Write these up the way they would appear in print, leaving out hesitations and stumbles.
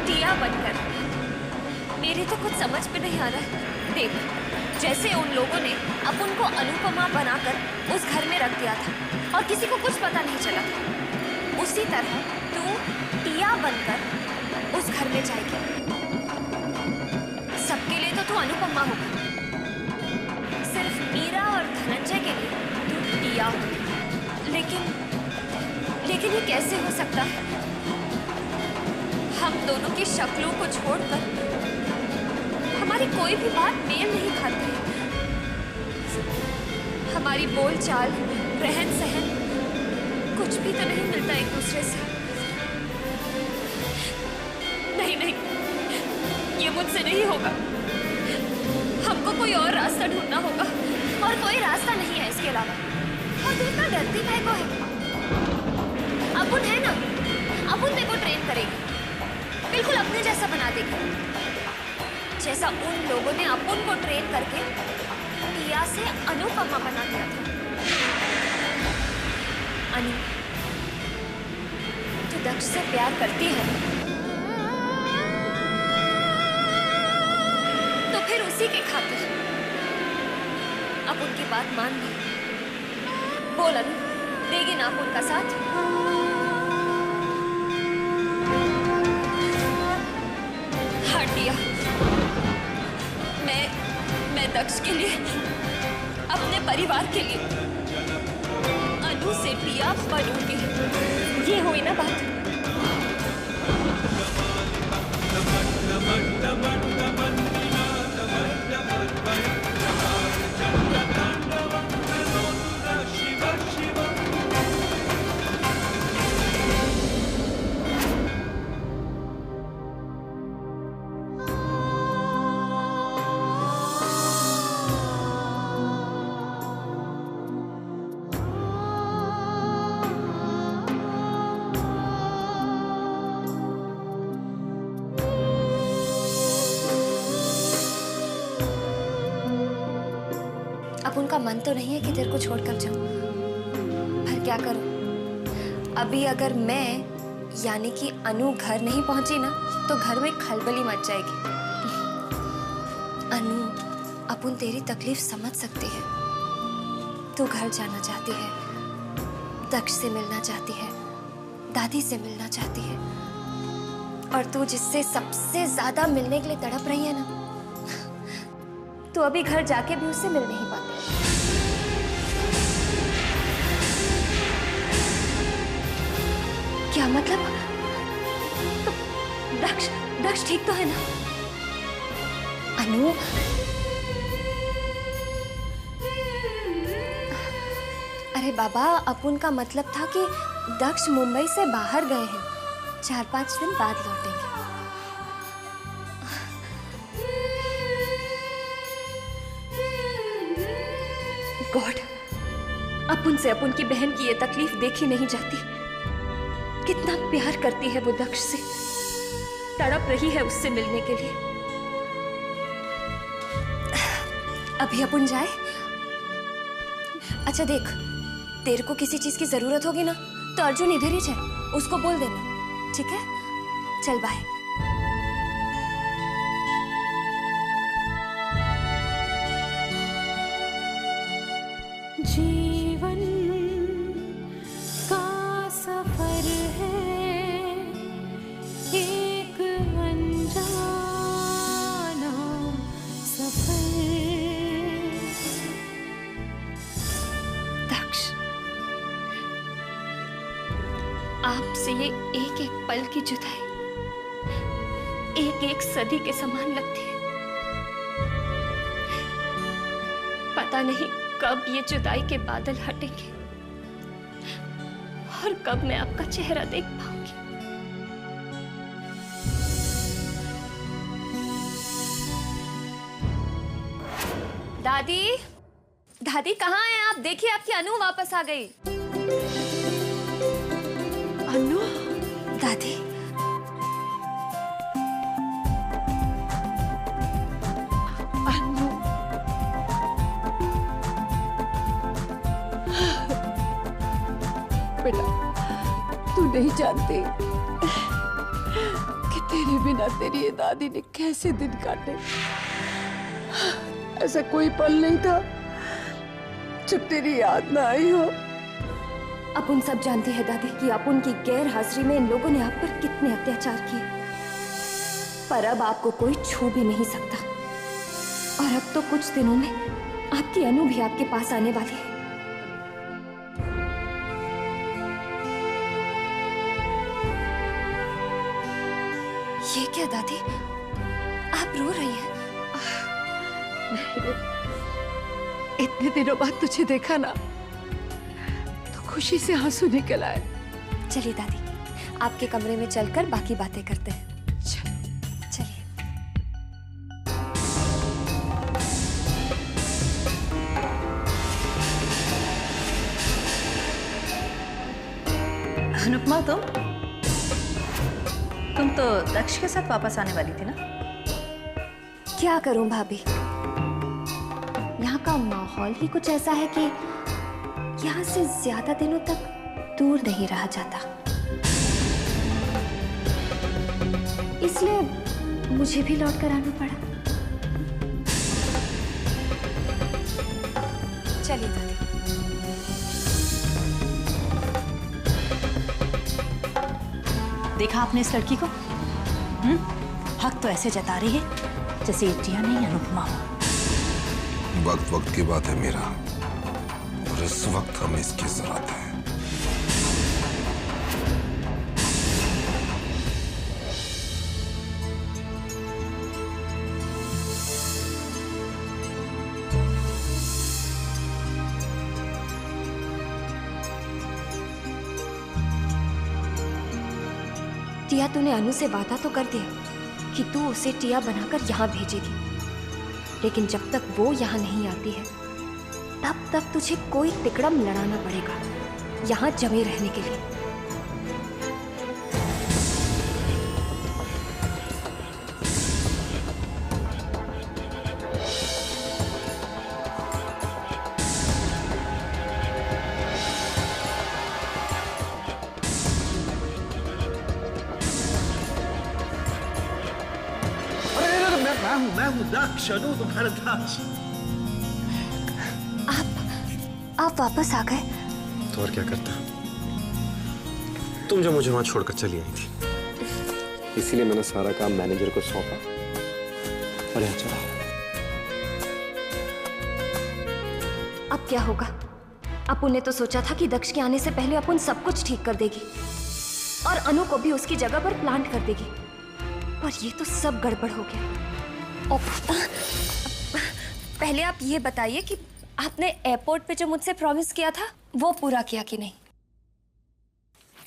टिया बनकर। मेरी तो कुछ समझ में नहीं आ रहा है। देख, जैसे उन लोगों ने अपन को अनुपमा बनाकर उस घर में रख दिया था और किसी को कुछ पता नहीं चला था, उसी तरह तू टिया बनकर उस घर में जाएगी। सबके लिए तो तू अनुपमा होगी, सिर्फ मीरा और धनंजय के लिए तू टिया होगी। लेकिन ये कैसे हो सकता है? हम दोनों की शक्लों को छोड़कर हमारी कोई भी बात मेल नहीं खाती है। हमारी बोलचाल, रहन सहन कुछ भी तो नहीं मिलता एक दूसरे से। नहीं, ये मुझसे नहीं होगा। हमको कोई और रास्ता ढूंढना होगा, और कोई रास्ता नहीं है इसके अलावा। और तू इतना डरती काहे को है? अपुन है ना, अपुन तेरे को ट्रेन करेगी, बिल्कुल अपने जैसा बना देगी, जैसा उन लोगों ने अपुन को ट्रेन करके टिया से अनुपमा बना दिया था। अनु, तू दक्ष से प्यार करती है तो फिर उसी के खातिर अपुन की बात मान ली। बोल अनु, देगी ना अपुन का साथ? हाँ टिया, मैं दक्ष के लिए, अपने परिवार के लिए अनु से टिया बनूंगी। ये हुई ना बात? उनका मन तो नहीं है कि तेरे को छोड़कर जाऊं, पर क्या करूं? अभी अगर मैं यानी कि अनु घर नहीं पहुंची ना, तो घर में खलबली मच जाएगी। अनु, अपन तेरी तकलीफ समझ सकती है। तू घर जाना चाहती है, दक्ष से मिलना चाहती है, दादी से मिलना चाहती है, और तू जिससे सबसे ज्यादा मिलने के लिए तड़प रही है ना, तो अभी घर जाके भी उससे मिल नहीं पाती। क्या मतलब? तो दक्ष ठीक तो है ना? अनु, अरे बाबा, अपुन का मतलब था कि दक्ष मुंबई से बाहर गए हैं, 4-5 दिन बाद लौटेंगे। गॉड, अपुन से अपुन की बहन की ये तकलीफ देखी नहीं जाती। कितना प्यार करती है वो दक्ष से, तड़प रही है उससे मिलने के लिए। अभी अपुन जाए? अच्छा देख, तेरे को किसी चीज की जरूरत होगी ना, तो अर्जुन इधर ही जाए, उसको बोल देना, ठीक है? चल बाय। जीवन का सफर है एक अनजाना सफर। दक्ष, आपसे ये एक एक पल की जुदाई एक एक सदी के समान लगती है। पता नहीं कब ये जुदाई के बादल हटेंगे और कब मैं आपका चेहरा देख पाऊंगी। दादी, दादी कहाँ हैं आप? देखिए, आपकी अनु वापस आ गई। अनु? दादी, अनु, बेटा, तू नहीं जानती कितने तेरे बिना तेरी ये दादी ने कैसे दिन काटे। ऐसा कोई पल नहीं था जब तेरी याद ना आई हो। अपुन सब जानती है दादी कि अपुन की गैर हाजिरी में इन लोगों ने आप पर कितने अत्याचार किए, पर अब आपको कोई छू भी नहीं सकता। और अब तो कुछ दिनों में आपकी अनु भी आपके पास आने वाली है। ये क्या दादी, आप रो रही हैं? इतने दिनों बाद तुझे देखा ना तो खुशी से आंसू निकल आए। चलिए दादी, आपके कमरे में चलकर बाकी बातें करते हैं। चलिए। अनुपमा, तुम तो दक्ष के साथ वापस आने वाली थी ना? क्या करूं भाभी, यहाँ का माहौल ही कुछ ऐसा है कि यहाँ से ज्यादा दिनों तक दूर नहीं रहा जाता। इसलिए मुझे भी लौट कर आना पड़ा। चलिए दादी। देखा आपने इस लड़की को? हक तो ऐसे जता रही है जैसे ये टिया नहीं अनुपमा हो। वक्त वक्त की बात है मीरा, और इस वक्त हमें इसकी जरूरत है। टिया, तूने अनु से वादा तो कर दिया कि तू उसे टिया बनाकर यहाँ भेजेगी, लेकिन जब तक वो यहाँ नहीं आती है तब तक तुझे कोई तिकड़म लड़ाना पड़ेगा यहाँ जमे रहने के लिए। मैं हूँ दक्ष, अनु तुम्हारा दक्ष। आप वापस आ गए? तो और क्या करता, तुम जो मुझे वहां छोड़कर चली आई थी, इसीलिए मैंने सारा काम मैनेजर को सौंपा और यहाँ चला। अब क्या होगा? अपुन ने तो सोचा था कि दक्ष के आने से पहले अपुन सब कुछ ठीक कर देगी और अनु को भी उसकी जगह पर प्लांट कर देगी, पर ये तो सब गड़बड़ हो गया। पहले आप ये बताइए कि आपने एयरपोर्ट पे जो मुझसे प्रॉमिस किया था वो पूरा किया कि नहीं?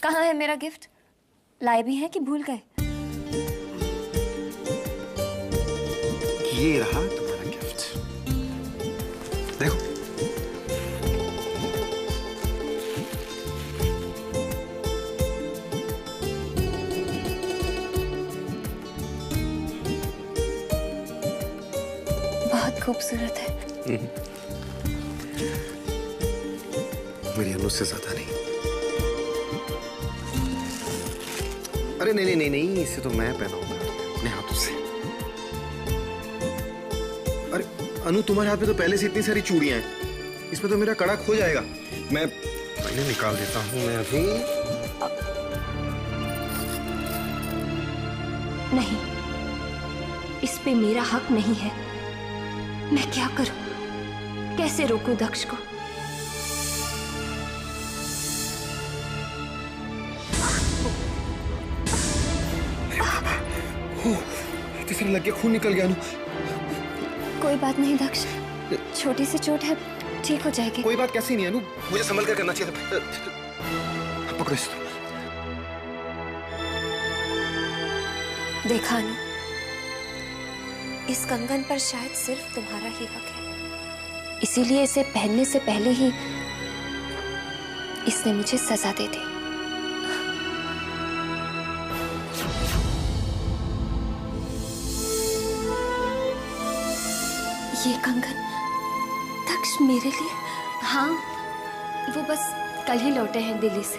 कहाँ है मेरा गिफ्ट? लाए भी हैं कि भूल गए? ये रहा तुम्हारा गिफ्ट, देखो। बहुत खूबसूरत है। मेरी अनु से ज्यादा नहीं। अरे नहीं नहीं नहीं, इसे तो मैं पहनाऊंगा अपने हाथों से। अरे अनु, तुम्हारे हाथ में तो पहले से इतनी सारी चूड़ियां हैं, इसमें तो मेरा कड़ा खो जाएगा। मैं पहले निकाल देता हूँ मैं अभी। नहीं, इस पे मेरा हक नहीं है। मैं क्या करूं? कैसे रोकूं दक्ष को? तीसरा लग गया, खून निकल गया। कोई बात नहीं दक्ष, छोटी सी चोट है, ठीक हो जाएगी। कोई बात कैसी नहीं अनु, मुझे संभल कर करना चाहिए था। पकड़ो इसको। देखा अनु, इस कंगन पर शायद सिर्फ तुम्हारा ही हक है, इसीलिए इसे पहनने से पहले ही इसने मुझे सजा दे दी। ये कंगन दक्ष मेरे लिए? हाँ, वो बस कल ही लौटे हैं दिल्ली से।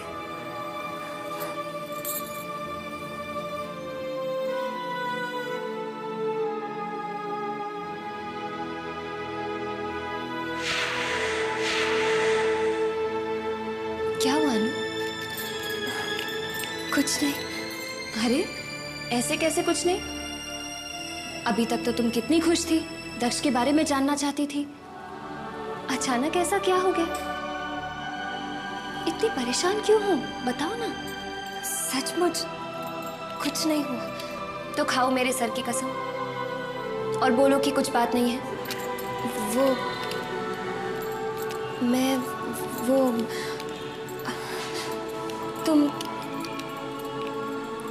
कुछ नहीं। अरे ऐसे कैसे कुछ नहीं? अभी तक तो तुम कितनी खुश थी, दक्ष के बारे में जानना चाहती थी। अचानक ऐसा क्या हो गया? इतनी परेशान क्यों हो? बताओ ना। सचमुच कुछ नहीं हुआ तो खाओ मेरे सर की कसम और बोलो कि कुछ बात नहीं है।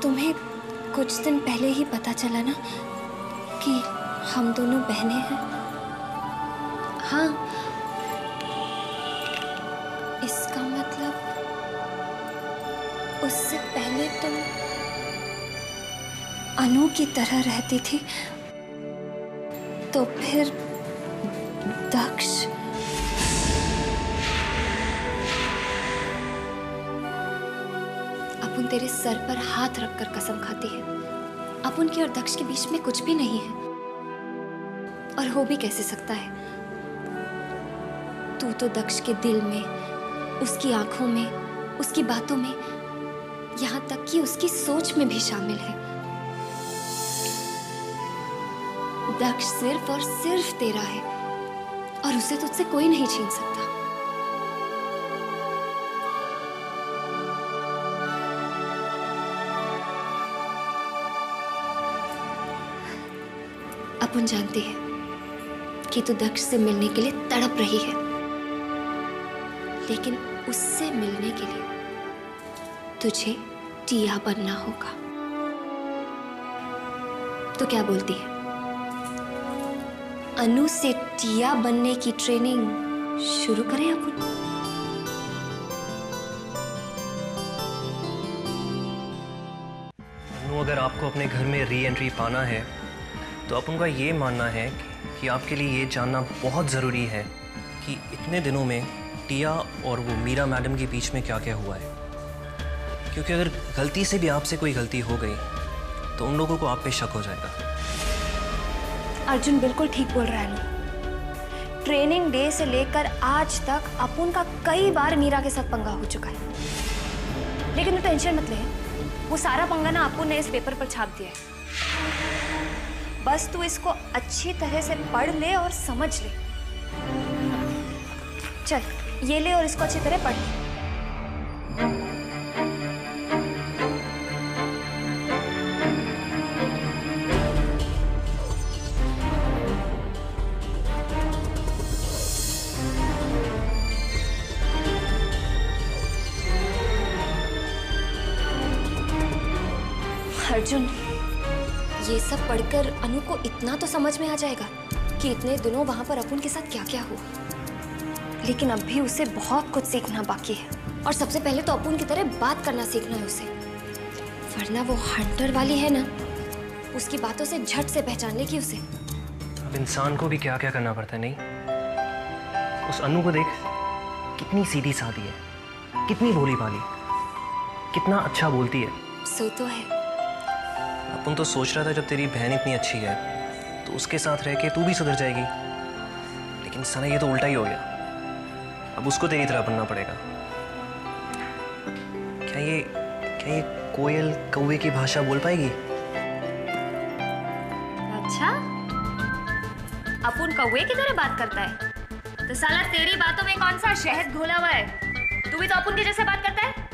तुम्हें कुछ दिन पहले ही पता चला ना कि हम दोनों बहनें हैं? हाँ, इसका मतलब उससे पहले तुम अनु की तरह रहती थी, तो फिर दक्ष। अपुन तेरे सर पर हाथ रखकर कसम खाती है, अपुन की और दक्ष के बीच में कुछ भी नहीं है, और हो भी कैसे सकता है? तू तो दक्ष के दिल में, उसकी आंखों में, उसकी बातों में, यहाँ तक कि उसकी सोच में भी शामिल है। दक्ष सिर्फ और सिर्फ तेरा है और उसे तुझसे कोई नहीं छीन सकता। अपन जानते हैं कि तू दक्ष से मिलने के लिए तड़प रही है, लेकिन उससे मिलने के लिए तुझे टिया बनना होगा। तो क्या बोलती है? अनु से टिया बनने की ट्रेनिंग शुरू करें अपन? अनु, अगर आपको अपने घर में री एंट्री पाना है तो अपन का ये मानना है कि आपके लिए ये जानना बहुत ज़रूरी है कि इतने दिनों में टिया और वो मीरा मैडम के बीच में क्या क्या हुआ है। क्योंकि अगर गलती से भी आपसे कोई गलती हो गई तो उन लोगों को आप पे शक हो जाएगा। अर्जुन बिल्कुल ठीक बोल रहा है ना। ट्रेनिंग डे से लेकर आज तक अपुन का कई बार मीरा के साथ पंगा हो चुका है, लेकिन तू टेंशन मत ले, वो सारा पंगा ना अपुन ने इस पेपर पर छाप दिया है। बस तू इसको अच्छी तरह से पढ़ ले और समझ ले। चल ये ले और इसको अच्छी तरह पढ़ ले। अर्जुन, ये सब पढ़कर अनु को इतना तो समझ में आ जाएगा कि इतने दिनों वहां पर अपुन के साथ क्या क्या हुआ, लेकिन अब भी उसे बहुत कुछ सीखना बाकी है। और सबसे पहले तो अपुन की तरह बात करना सीखना है उसे, वरना वो हंटर वाली है ना, उसकी बातों से झट से पहचान लेगी उसे। अब इंसान को भी क्या क्या करना पड़ता है। नहीं, उस अनु को देख, कितनी सीधी सादी है, कितनी भोली भाली, कितना अच्छा बोलती है। सो तो है। अपन तो सोच रहा था जब तेरी बहन इतनी अच्छी है तो उसके साथ रह के तू भी सुधर जाएगी, लेकिन सना ये तो उल्टा ही हो गया। अब उसको तेरी तरह बनना पड़ेगा। क्या ये कोयल कौवे की भाषा बोल पाएगी? अच्छा, अपुन कौवे की तरह बात करता है? तो साला तेरी बातों में कौन सा शहद घोला हुआ है? तू भी तो अपुन के जैसे बात करता है।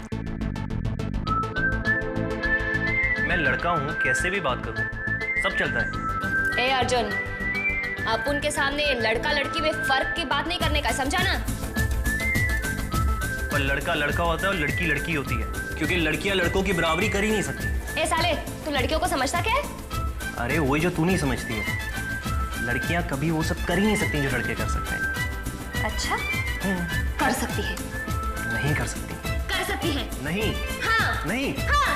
मैं लड़का हूँ, कैसे भी बात करूँ, सब चलता है। ए अर्जुन, अपुन के सामने लड़का लड़की में फर्क की बात नहीं करने का, समझा ना? पर लड़का लड़का होता है और लड़की लड़की होती है, क्योंकि लड़कियां लड़कों की बराबरी कर ही नहीं सकती। ए साले, तू लड़कियों को समझता क्या है? अरे वही जो तू नहीं समझती है, लड़कियां कभी वो सब कर ही नहीं सकती जो लड़के कर सकते हैं। अच्छा, कर सकती है? नहीं कर सकती। कर सकती है? नहीं। हाँ। नहीं। हाँ।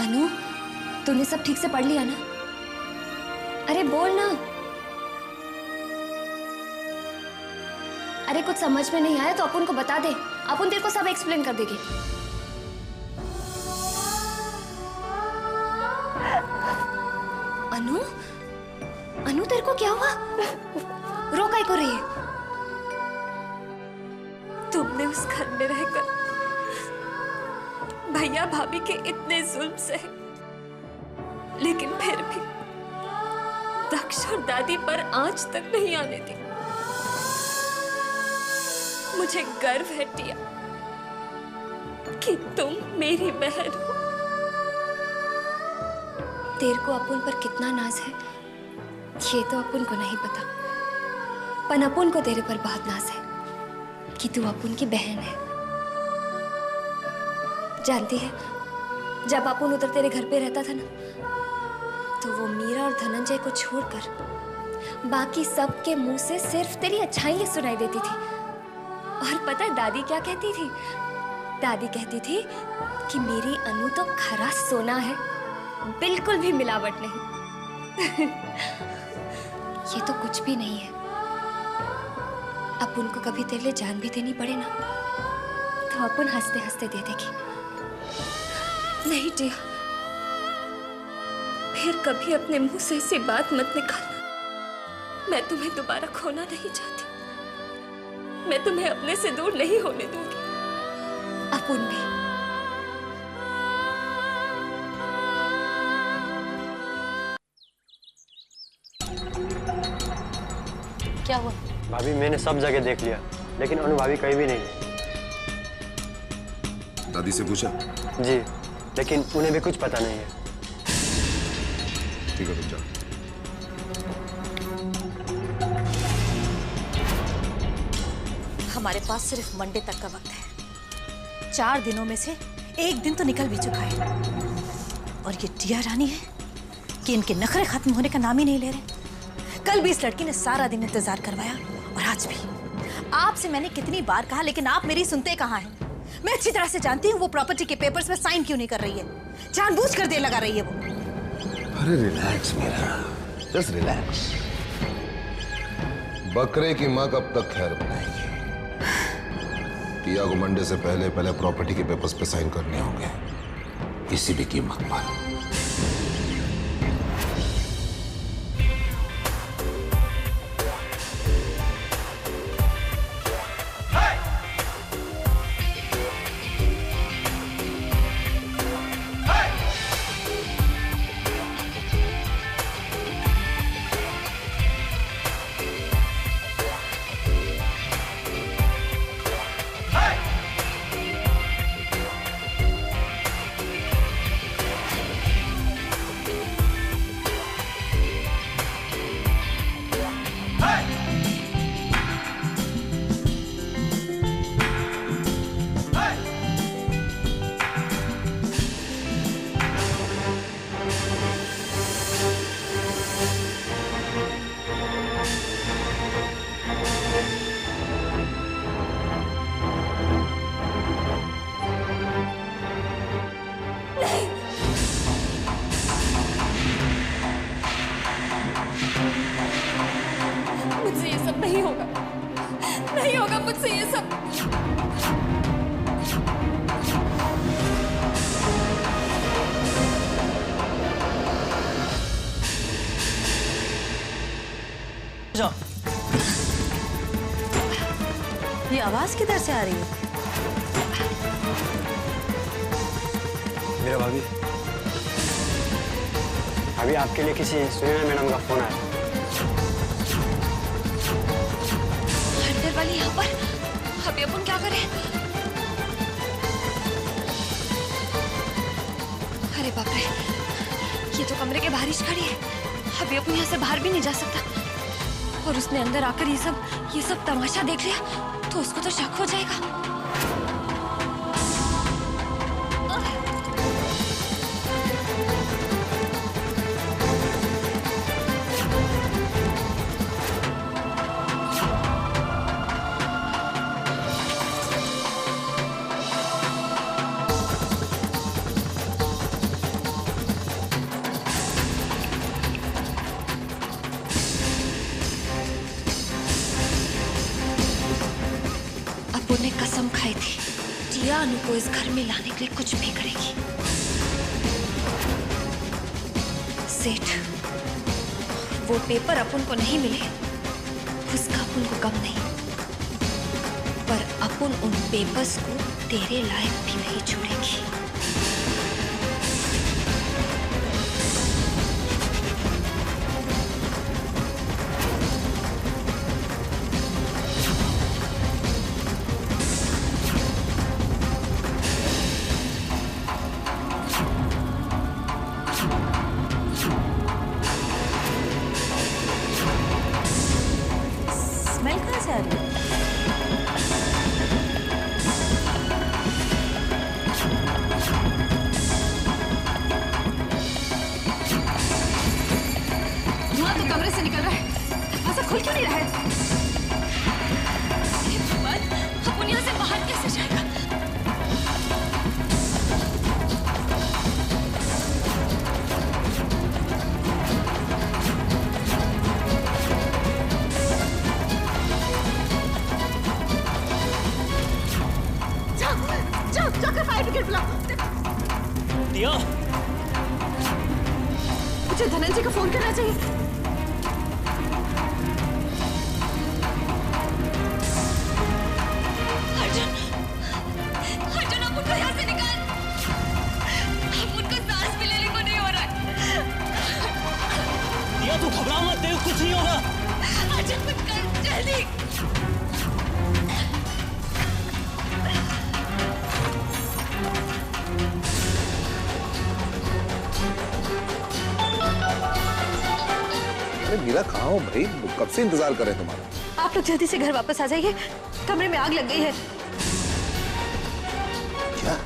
अनु, तूने सब ठीक से पढ़ लिया ना? अरे बोल ना। अरे कुछ समझ में नहीं आया तो अपुन को बता दे, अपुन तेरे को सब एक्सप्लेन कर देगी। अनु, अनु तेरे को क्या हुआ? रो काहे को रही है? तुमने उस घर में रहकर भैया भाभी के इतने जुल्म सहे, लेकिन फिर भी दक्ष और दादी पर आंच तक नहीं आने दी। मुझे गर्व है टिया कि तुम मेरी बहन हो। तेरे को अपुन पर कितना नाज है ये तो अपुन को नहीं पता, पर अपुन को तेरे पर बहुत नाज है कि तू अपुन की बहन है। जानती है, जब अपुन उधर तेरे घर पे रहता था ना, तो वो मीरा और धनंजय को छोड़कर बाकी सबके मुंह से सिर्फ तेरी अच्छाई सुनाई देती थी। और पता है दादी क्या कहती थी? दादी कहती थी कि मेरी अनु तो खरा सोना है, बिल्कुल भी मिलावट नहीं। ये तो कुछ भी नहीं है। अपुन को कभी तेरे लिए जान भी देनी पड़े ना, तो अपुन हंसते हंसते दे देगी। नहीं टिया, फिर कभी अपने मुंह से ऐसी बात मत निकालना। मैं तुम्हें दोबारा खोना नहीं चाहती। मैं तुम्हें अपने से दूर नहीं होने दूंगी। अपुन भी। क्या हुआ? भाभी मैंने सब जगह देख लिया, लेकिन अनु भाभी कहीं भी नहीं है। दादी से पूछा? जी, लेकिन उन्हें भी कुछ पता नहीं है। ठीक है, तुम जाओ। हमारे पास सिर्फ मंडे तक का वक्त है। 4 दिनों में से 1 दिन तो निकल भी चुका है, और ये टिया रानी है कि इनके नखरे खत्म होने का नाम ही नहीं ले रहे। कल भी इस लड़की ने सारा दिन इंतजार करवाया, और आज भी। आपसे मैंने कितनी बार कहा, लेकिन आप मेरी सुनते कहाँ हैं? मैं अच्छी तरह से जानती हूँ वो प्रॉपर्टी के पेपर्स में साइन क्यों नहीं कर रही है। जानबूझकर देर लगा रही है वो। अरे रिलैक्स मीरा, जस्ट रिलैक्स। बकरे की माँ कब तक खैर बनाएगी? टिया को मंडे से पहले पहले प्रॉपर्टी के पेपर्स पे साइन करने होंगे, किसी भी कीमत पर। मुझसे ये सब नहीं होगा, नहीं होगा मुझसे ये सब। जाओ। ये आवाज किधर से आ रही है? मेरा भाभी, अभी आपके लिए किसी सुनीता मैडम का फोन आया। अंदर वाली यहाँ पर, अभी अपन क्या करें? अरे बाप रे, ये तो कमरे के बाहर ही खड़ी है। अभी अपन यहाँ से बाहर भी नहीं जा सकता, और उसने अंदर आकर ये सब तमाशा देख लिया तो उसको तो शक हो जाएगा। ने कसम खाई थी टिया अनु को इस घर में लाने के लिए कुछ भी करेगी। सेठ, वो पेपर अपन को नहीं मिले, उस अपन को कम नहीं, पर अपन उन पेपर्स को तेरे लायक भी नहीं छोड़ेगी। स्मेल कहाँ से आ रही है? धुआं तो कमरे से निकल रहा है, ऐसा खुल क्यों नहीं रहा है? हे भगवान, अपन यहाँ से बाहर कैसे जाएगा? जाकर फायर ब्रिगेड बुलाओ। टिया, मुझे धनंजय को फोन करना चाहिए। अर्जुन, अर्जुन अपन को यहाँ से निकाल। अपन को सांस भी लेने को नहीं हो रहा है। टिया तू घबरा मत, तेरे को कुछ नहीं होगा। अर्जुन कुछ कर, जल्दी। अरे मीरा कहाँ हो भाई, कब से इंतजार कर रहे हैं तुम्हारा। आप लोग जल्दी से घर वापस आ जाइए, कमरे में आग लग गई है। क्या?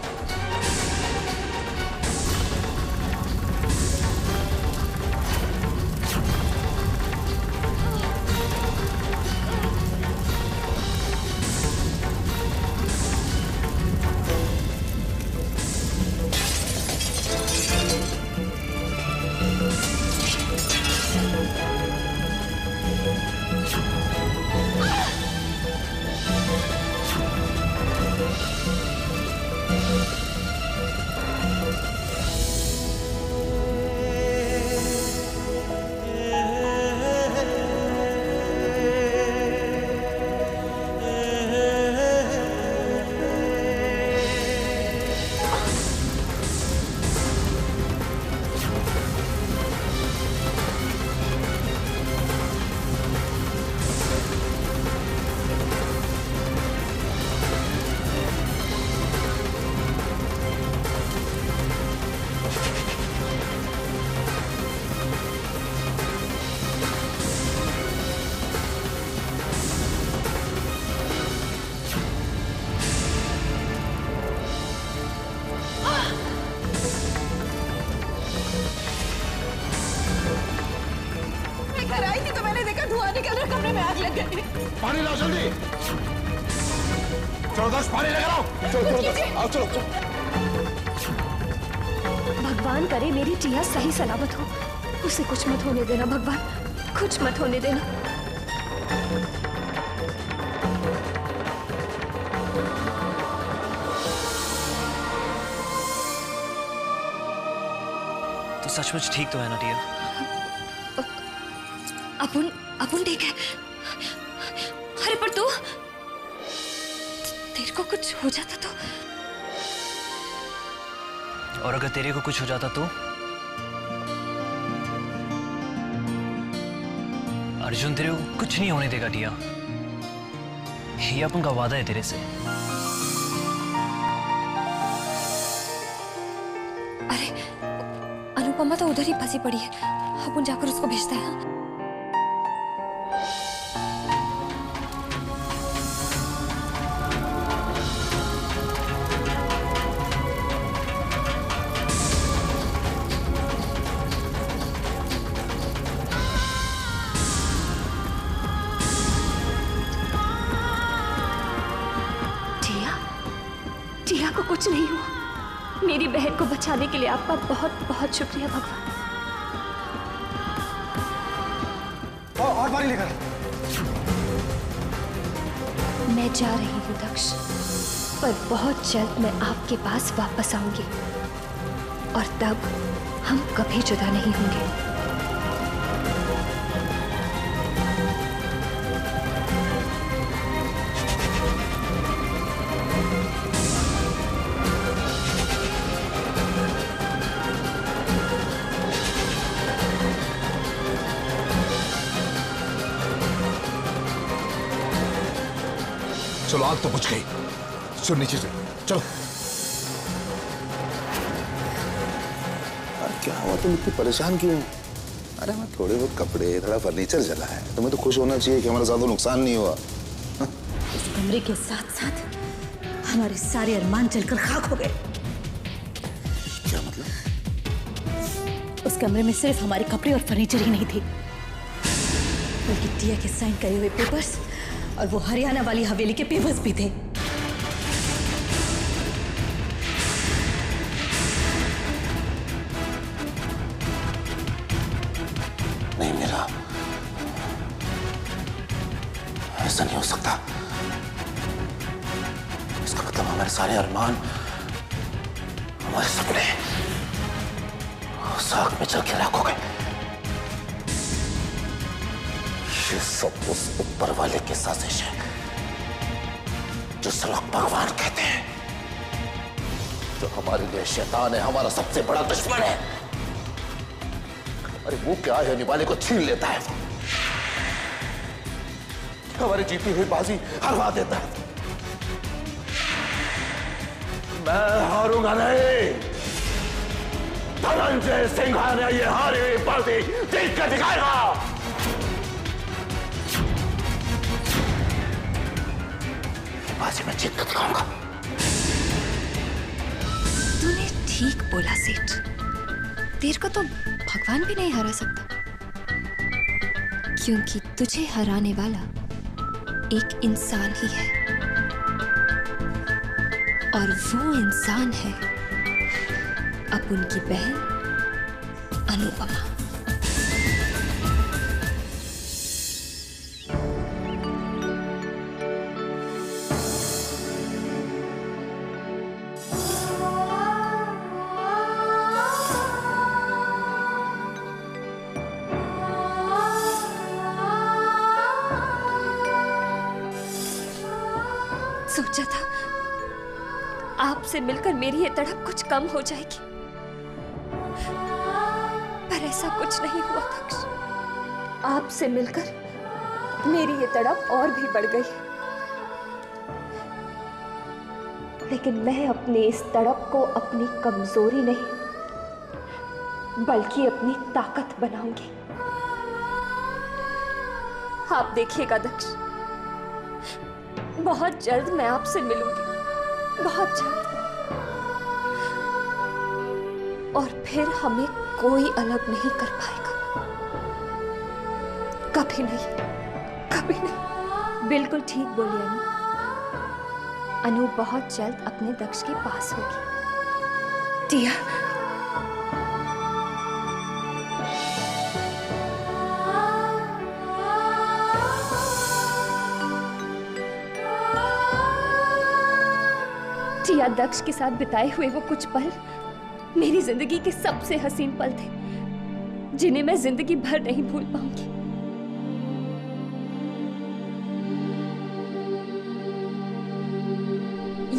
घर आई थी तो मैंने देखा धुआं निकल रहा, कमरे में आग लग गई। पानी लाओ जल्दी। चलो दर्श, पानी लेकर आओ। चलो चलो आओ, चलो। भगवान करे मेरी टिया सही सलामत हो, उसे कुछ मत होने देना भगवान, कुछ मत होने देना। तो सचमुच ठीक तो है ना टिया? अपन ठीक है। अरे पर तू, तेरे को कुछ हो जाता तो? और अगर तेरे को कुछ हो जाता तो? अर्जुन तेरे को कुछ नहीं होने देगा टिया, ये अपन का वादा है तेरे से। अरे अनुपमा तो उधर ही फंसी पड़ी है, अपन जाकर उसको भेजते हैं। टिया को कुछ नहीं हुआ। मेरी बहन को बचाने के लिए आपका बहुत बहुत शुक्रिया भगवान। और पानी लेकर। मैं जा रही हूँ दक्ष, पर बहुत जल्द मैं आपके पास वापस आऊंगी और तब हम कभी जुदा नहीं होंगे। चलो आग तो बुझ गई। चलो नीचे से चलो। क्या हुआ, तुम इतनी परेशान क्यों? अरे मैं थोड़े बहुत कपड़े, थोड़ा फर्नीचर जला है, तुम्हें तो खुश होना चाहिए कि हमारा ज्यादा नुकसान नहीं हुआ। इस कमरे के साथ साथ हमारे सारे अरमान जलकर खाक हो गए। क्या मतलब? उस कमरे में सिर्फ हमारे कपड़े और फर्नीचर ही नहीं थे, बल्कि टिया के साइन करे हुए पेपर्स और वो हरियाणा वाली हवेली के पेपर्स भी थे। नहीं मेरा, ऐसा नहीं हो सकता। इसका मतलब हमारे सारे अरमान, हमारे सपने साग में जल के राख हो गए। ये सब उस ऊपर वाले की साजिश है, जिसे लोग भगवान कहते हैं, जो हमारे लिए शैतान है, हमारा सबसे बड़ा दुश्मन है। अरे मुंह के आए होने वाले को छीन लेता है, हमारी जीती हुई बाजी हरवा देता है। मैं हारूंगा नहीं। धनंजय सिंघा ने ये हारी हुई बाजी जीत कर दिखाएगा। ये बाजी मैं जीत कर दिखाऊंगा। तूने ठीक बोला सेठ, तेरे को तो भगवान भी नहीं हरा सकता, क्योंकि तुझे हराने वाला एक इंसान ही है, और वो इंसान है अपुन की बहन अनुपमा। सोचा था आपसे मिलकर मेरी ये तड़प कुछ कम हो जाएगी, पर ऐसा कुछ नहीं हुआ दक्ष। आपसे मिलकर मेरी ये तड़प और भी बढ़ गई, लेकिन मैं अपनी इस तड़प को अपनी कमजोरी नहीं बल्कि अपनी ताकत बनाऊंगी। आप देखिएगा दक्ष, बहुत जल्द मैं आपसे मिलूंगी, बहुत जल्द, और फिर हमें कोई अलग नहीं कर पाएगा, कभी नहीं, कभी नहीं। बिल्कुल ठीक बोली अनु। अनु बहुत जल्द अपने दक्ष के पास होगी। टिया, टिया, दक्ष के साथ बिताए हुए वो कुछ पल मेरी जिंदगी के सबसे हसीन पल थे, जिन्हें मैं जिंदगी भर नहीं भूल पाऊंगी।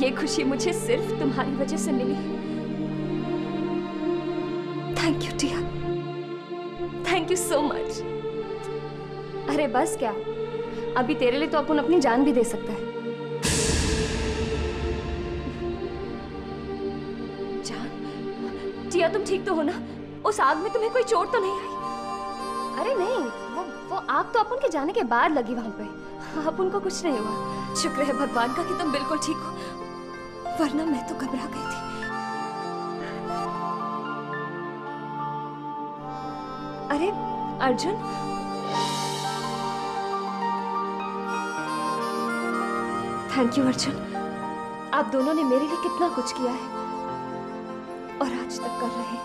ये खुशी मुझे सिर्फ तुम्हारी वजह से मिली है। Thank you Tia, thank you so much. अरे बस क्या, अभी तेरे लिए तो अपन अपनी जान भी दे सकता है। टिया, तुम ठीक तो हो ना? उस आग में तुम्हें कोई चोट तो नहीं आई? अरे नहीं, वो आग तो अपन के जाने के बाद लगी वहां पे। अपन को कुछ नहीं हुआ। शुक्र है भगवान का कि तुम बिल्कुल ठीक हो, वरना मैं तो घबरा गई थी। अरे अर्जुन, थैंक यू अर्जुन, आप दोनों ने मेरे लिए कितना कुछ किया है और आज तक कर रहे हैं।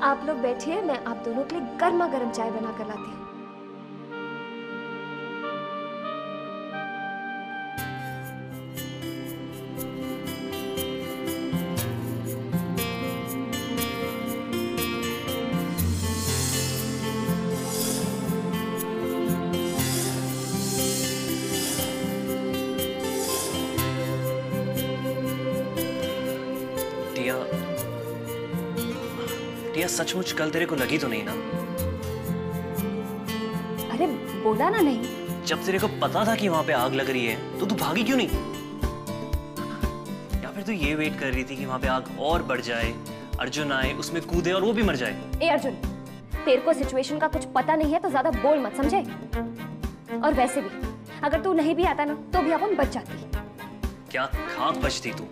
आप लोग बैठिए, मैं आप दोनों के लिए गर्मा गर्म चाय बना कर लाती हूँ। टिया, सचमुच कल तेरे को लगी तो नहीं ना? अरे बोला ना नहीं, जब तेरे को पता था कि वहां पे आग लग रही है तो तू भागी क्यों नहीं? या फिर तू ये वेट कर रही थी कि वहां पे आग और बढ़ जाए, अर्जुन आए, उसमें कूदे और वो भी मर जाए? ए अर्जुन, तेरे को सिचुएशन का कुछ पता नहीं है तो ज्यादा बोल मत, समझे? और वैसे भी अगर तू नहीं भी आता ना तो भी अपन बच जाती। क्या खाक बचती तू?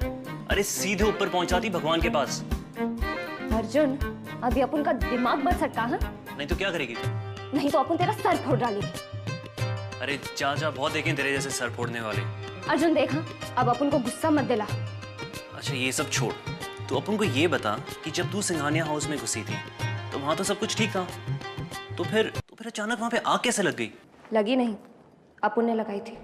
अरे सीधे ऊपर पहुंचाती भगवान के पास। अर्जुन, अभी अपन का दिमाग मत सटका। हाँ, नहीं तो क्या करेगी तू? नहीं तो अपन तेरा सर फोड़ डाली। अरे जा जा, बहुत देखे तेरे जैसे सर फोड़ने वाले। अर्जुन देखा, अब अपन को गुस्सा मत दिला। अच्छा ये सब छोड़, तू अपन को ये बता कि जब तू सिंघानिया हाउस में घुसी थी तो वहां तो सब कुछ ठीक था, तो फिर अचानक वहां पे आग कैसे लग गई? लगी नहीं, अपन ने लगाई थी।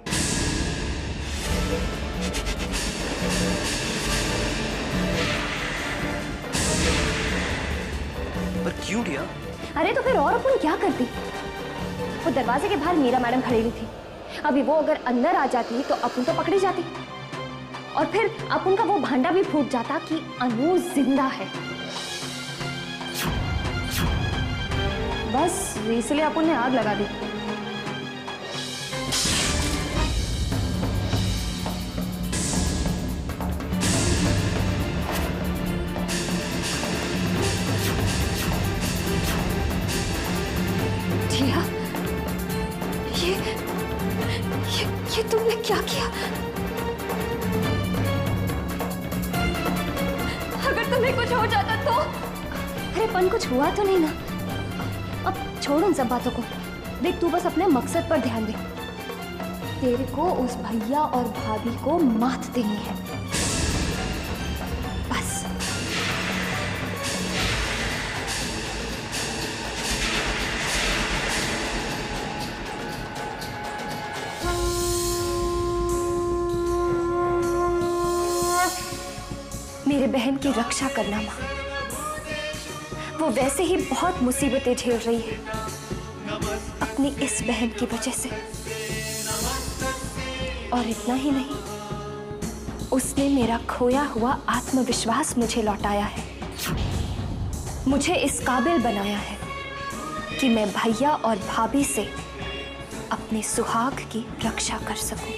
पर क्यों किया? अरे तो फिर और अपन क्या करती? वो दरवाजे के बाहर मीरा मैडम खड़ी हुई थी। अभी वो अगर अंदर आ जाती तो अपन तो पकड़ी जाती, और फिर अपन का वो भांडा भी फूट जाता कि अनु जिंदा है। बस इसलिए अपन ने आग लगा दी। जिया, ये तुमने क्या किया? अगर तुम्हें कुछ हो जाता तो? अरे पन कुछ हुआ तो नहीं ना? अब छोड़ उन सब बातों को। देख तू बस अपने मकसद पर ध्यान दे। तेरे को उस भैया और भाभी को मात देनी है, बस। मेरे बहन की रक्षा करना माँ। वो वैसे ही बहुत मुसीबतें झेल रही है अपनी इस बहन की वजह से, और इतना ही नहीं, उसने मेरा खोया हुआ आत्मविश्वास मुझे लौटाया है, मुझे इस काबिल बनाया है कि मैं भैया और भाभी से अपने सुहाग की रक्षा कर सकूं।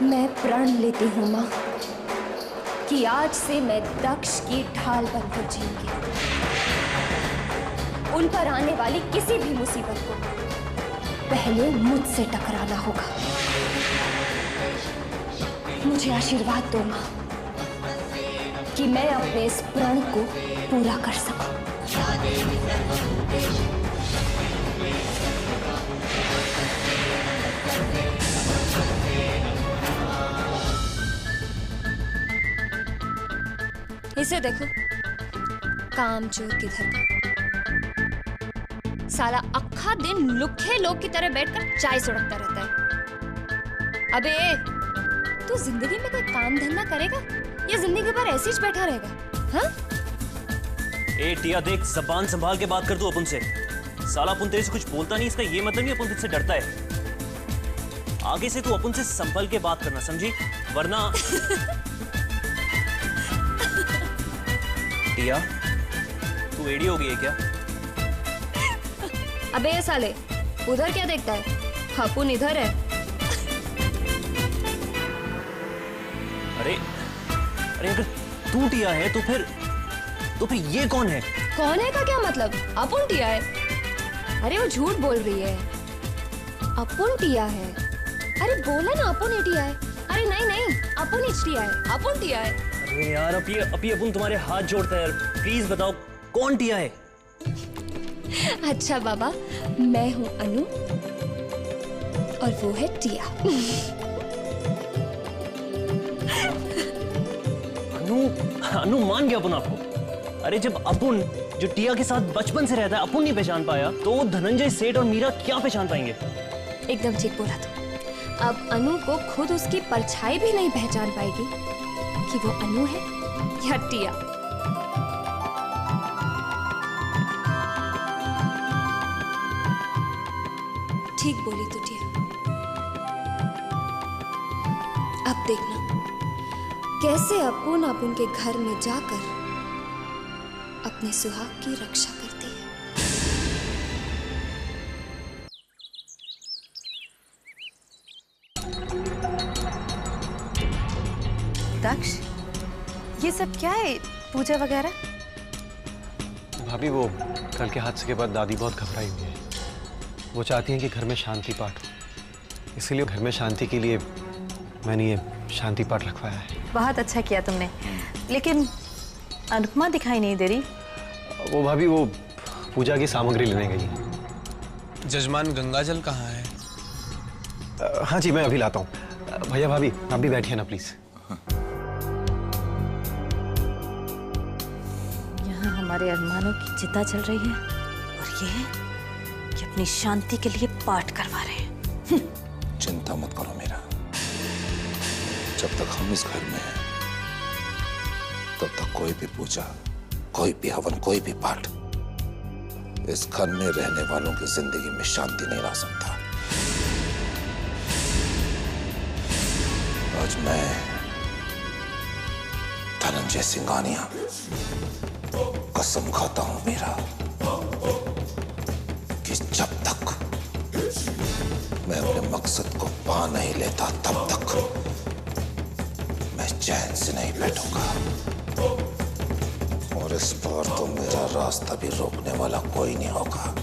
मैं प्रण लेती हूँ माँ कि आज से मैं दक्ष की ढाल बनकर जीऊंगी। उन पर आने वाली किसी भी मुसीबत को पहले मुझसे टकराना होगा। मुझे आशीर्वाद दो माँ कि मैं अपने इस प्रण को पूरा कर सकूं। इसे देखो, कामचोर किधर का। साला अक्खा दिन लुखे लोग की तरह बैठकर चाय सुड़कता रहता है। अबे तू जिंदगी में कोई काम धंधा करेगा या जिंदगी भर ऐसे ही बैठा रहेगा? हाँ? ए टिया देख, जबान संभाल के बात कर तू अपन से। साला अपन तेरे से कुछ बोलता नहीं, इसका ये मतलब नहीं अपन तुझसे डरता है। आगे से तू अपन से संभल के बात करना, समझी? वरना टिया, तू एडी हो गई है क्या? अबे साले, उधर क्या देखता है? अपन इधर है। अरे अगर तू टिया है तो फिर ये कौन है? कौन है का क्या मतलब? अपन टिया है। अरे वो झूठ बोल रही है, अपन टिया है। अरे बोला ना अपन ही टिया है। अरे नहीं, अपन ही टिया है, अपन टिया है। अरे यार, अभी अपन तुम्हारे हाथ जोड़ता है यार, प्लीज बताओ कौन टिया है? अच्छा बाबा, मैं हूँ अनु और वो है टिया। अनु मान गया अपन आपको। अरे जब अपन जो टिया के साथ बचपन से रहता है अपन नहीं पहचान पाया, तो धनंजय सेठ और मीरा क्या पहचान पाएंगे? एकदम ठीक बोला तू। अब अनु को खुद उसकी परछाई भी नहीं पहचान पाएगी कि वो अनु है या टिया। ठीक बोली तू टिया। अब देखना कैसे अपुन अपुन के घर में जाकर अपने सुहाग की रक्षा करती है। दक्ष, ये सब क्या है, पूजा वगैरह? भाभी वो कल के हादसे के बाद दादी बहुत घबराई हुई है। वो चाहती हैं कि घर में शांति पाठ हो, इसीलिए घर में शांति के लिए मैंने ये शांति पाठ रखवाया है। बहुत अच्छा किया तुमने, लेकिन अनुपमा दिखाई नहीं दे रही। वो भाभी वो पूजा की सामग्री लेने गई है। जजमान गंगाजल कहाँ है? हाँ जी, मैं अभी लाता हूँ। भैया भाभी आप भी बैठिए ना प्लीज। यहाँ हमारे अरमानों की चिता चल रही है और ये है कि अपनी शांति के लिए पाठ करवा रहे हैं। चिंता मत करो मेरा, जब तक हम इस घर में हैं तब तक कोई भी पूजा, कोई भी हवन, कोई भी पाठ इस घर में रहने वालों की जिंदगी में शांति नहीं ला सकता। आज मैं धनंजय सिंघानिया कसम खाता हूं मेरा कि जब तक मैं अपने मकसद को पा नहीं लेता तब तक मैं चैन से नहीं बैठूंगा। और इस बार तो मेरा रास्ता भी रोकने वाला कोई नहीं होगा।